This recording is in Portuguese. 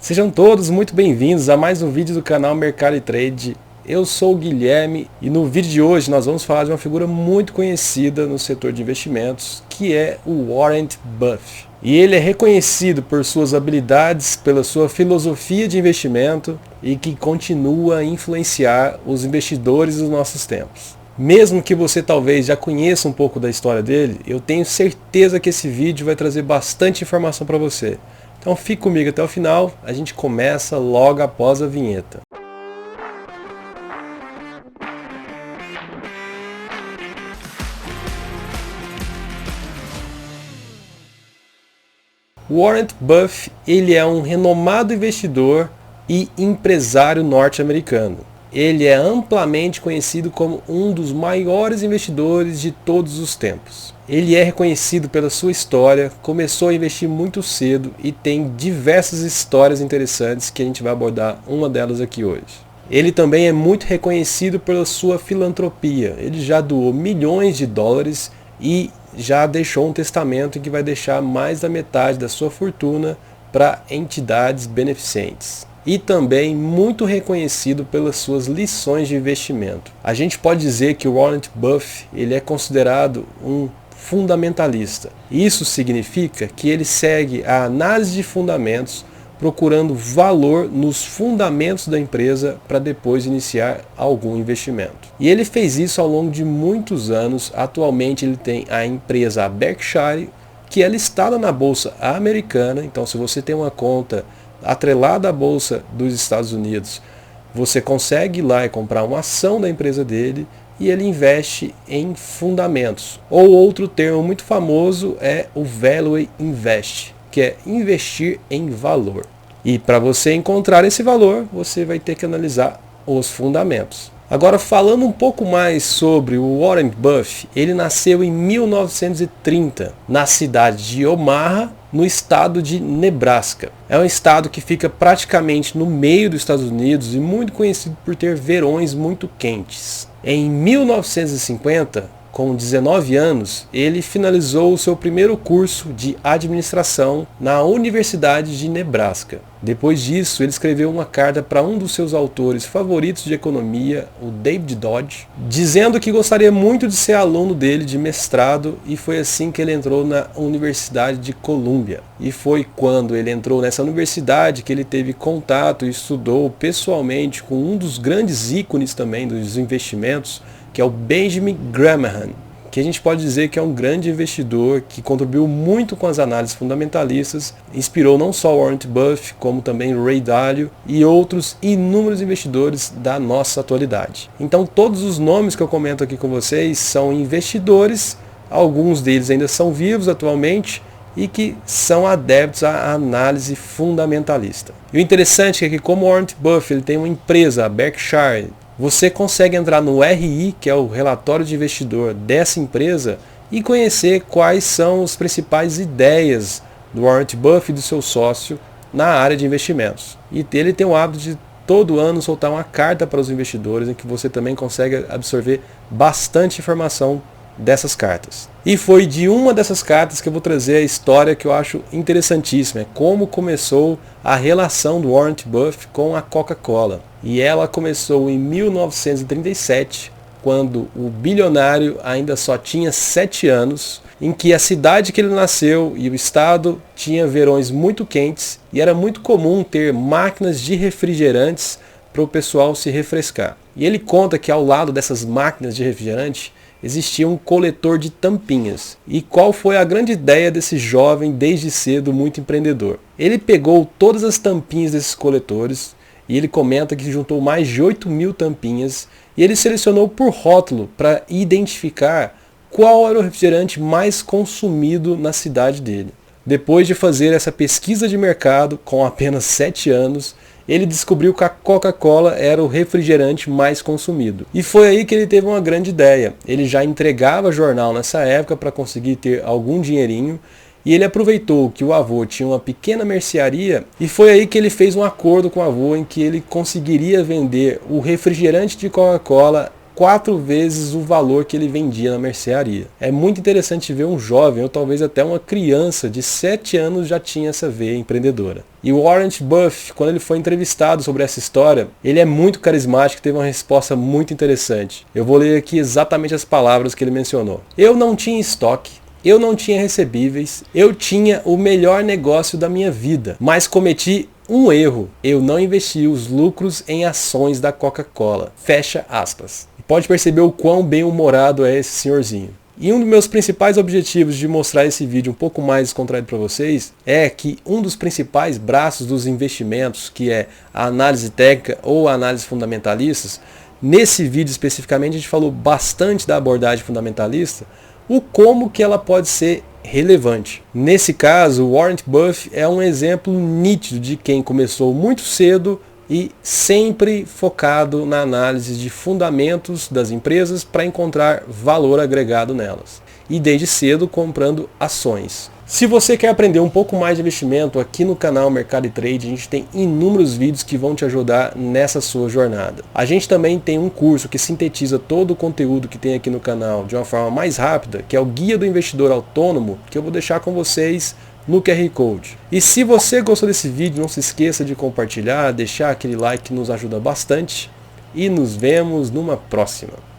Sejam todos muito bem-vindos a mais um vídeo do canal Mercado e Trade. Eu sou o Guilherme e no vídeo de hoje nós vamos falar de uma figura muito conhecida no setor de investimentos, que é o Warren Buffett. E ele é reconhecido por suas habilidades, pela sua filosofia de investimento e que continua a influenciar os investidores dos nossos tempos. Mesmo que você talvez já conheça um pouco da história dele, eu tenho certeza que esse vídeo vai trazer bastante informação para você. Então fique comigo até o final, a gente começa logo após a vinheta. Warren Buffett, ele é um renomado investidor e empresário norte-americano. Ele é amplamente conhecido como um dos maiores investidores de todos os tempos. Ele é reconhecido pela sua história, começou a investir muito cedo e tem diversas histórias interessantes que a gente vai abordar uma delas aqui hoje. Ele também é muito reconhecido pela sua filantropia. Ele já doou milhões de dólares e já deixou um testamento em que vai deixar mais da metade da sua fortuna para entidades beneficentes. E também muito reconhecido pelas suas lições de investimento. A gente pode dizer que o Warren Buffett ele é considerado um fundamentalista. Isso significa que ele segue a análise de fundamentos, procurando valor nos fundamentos da empresa para depois iniciar algum investimento. E ele fez isso ao longo de muitos anos. Atualmente ele tem a empresa Berkshire, que é listada na bolsa americana. Então, se você tem uma conta atrelada à bolsa dos Estados Unidos, você consegue ir lá e comprar uma ação da empresa dele e ele investe em fundamentos. Ou outro termo muito famoso é o Value Invest, que é investir em valor. E para você encontrar esse valor, você vai ter que analisar os fundamentos. Agora, falando um pouco mais sobre o Warren Buffett, ele nasceu em 1930, na cidade de Omaha, no estado de Nebraska. É um estado que fica praticamente no meio dos Estados Unidos e muito conhecido por ter verões muito quentes. Em 1950, com 19 anos, ele finalizou o seu primeiro curso de administração na Universidade de Nebraska. Depois disso, ele escreveu uma carta para um dos seus autores favoritos de economia, o David Dodge, dizendo que gostaria muito de ser aluno dele de mestrado, e foi assim que ele entrou na Universidade de Columbia. E foi quando ele entrou nessa universidade que ele teve contato e estudou pessoalmente com um dos grandes ícones também dos investimentos, que é o Benjamin Graham, que a gente pode dizer que é um grande investidor que contribuiu muito com as análises fundamentalistas, inspirou não só Warren Buffett, como também Ray Dalio e outros inúmeros investidores da nossa atualidade. Então todos os nomes que eu comento aqui com vocês são investidores, alguns deles ainda são vivos atualmente e que são adeptos à análise fundamentalista. E o interessante é que como Warren Buffett ele tem uma empresa, a Berkshire, você consegue entrar no RI, que é o relatório de investidor dessa empresa, e conhecer quais são as principais ideias do Warren Buffett e do seu sócio na área de investimentos. E ele tem o hábito de todo ano soltar uma carta para os investidores, em que você também consegue absorver bastante informação dessas cartas. E foi de uma dessas cartas que eu vou trazer a história que eu acho interessantíssima, é como começou a relação do Warren Buffett com a Coca-Cola. E ela começou em 1937, quando o bilionário ainda só tinha 7 anos, em que a cidade que ele nasceu e o estado tinha verões muito quentes e era muito comum ter máquinas de refrigerantes para o pessoal se refrescar. E ele conta que ao lado dessas máquinas de refrigerante existia um coletor de tampinhas. E qual foi a grande ideia desse jovem desde cedo muito empreendedor? Ele pegou todas as tampinhas desses coletores e ele comenta que juntou mais de 8.000 tampinhas e ele selecionou por rótulo para identificar qual era o refrigerante mais consumido na cidade dele. Depois de fazer essa pesquisa de mercado com apenas 7 anos, ele descobriu que a Coca-Cola era o refrigerante mais consumido. E foi aí que ele teve uma grande ideia. Ele já entregava jornal nessa época para conseguir ter algum dinheirinho, e ele aproveitou que o avô tinha uma pequena mercearia, e foi aí que ele fez um acordo com o avô em que ele conseguiria vender o refrigerante de Coca-Cola 4 vezes o valor que ele vendia na mercearia. É muito interessante ver um jovem, ou talvez até uma criança de 7 anos já tinha essa veia empreendedora. E o Warren Buffett, quando ele foi entrevistado sobre essa história, ele é muito carismático e teve uma resposta muito interessante. Eu vou ler aqui exatamente as palavras que ele mencionou. Eu não tinha estoque. Eu não tinha recebíveis, eu tinha o melhor negócio da minha vida, mas cometi um erro, eu não investi os lucros em ações da Coca-Cola. Fecha aspas. Pode perceber o quão bem-humorado é esse senhorzinho. E um dos meus principais objetivos de mostrar esse vídeo um pouco mais descontraído para vocês é que um dos principais braços dos investimentos, que é a análise técnica ou a análise fundamentalistas, nesse vídeo especificamente a gente falou bastante da abordagem fundamentalista, o como que ela pode ser relevante. Nesse caso, o Warren Buffett é um exemplo nítido de quem começou muito cedo e sempre focado na análise de fundamentos das empresas para encontrar valor agregado nelas. E desde cedo comprando ações. Se você quer aprender um pouco mais de investimento, aqui no canal Mercado e Trade a gente tem inúmeros vídeos que vão te ajudar nessa sua jornada. A gente também tem um curso que sintetiza todo o conteúdo que tem aqui no canal de uma forma mais rápida, que é o Guia do Investidor Autônomo, que eu vou deixar com vocês no QR Code. E se você gostou desse vídeo, não se esqueça de compartilhar, deixar aquele like que nos ajuda bastante. E nos vemos numa próxima.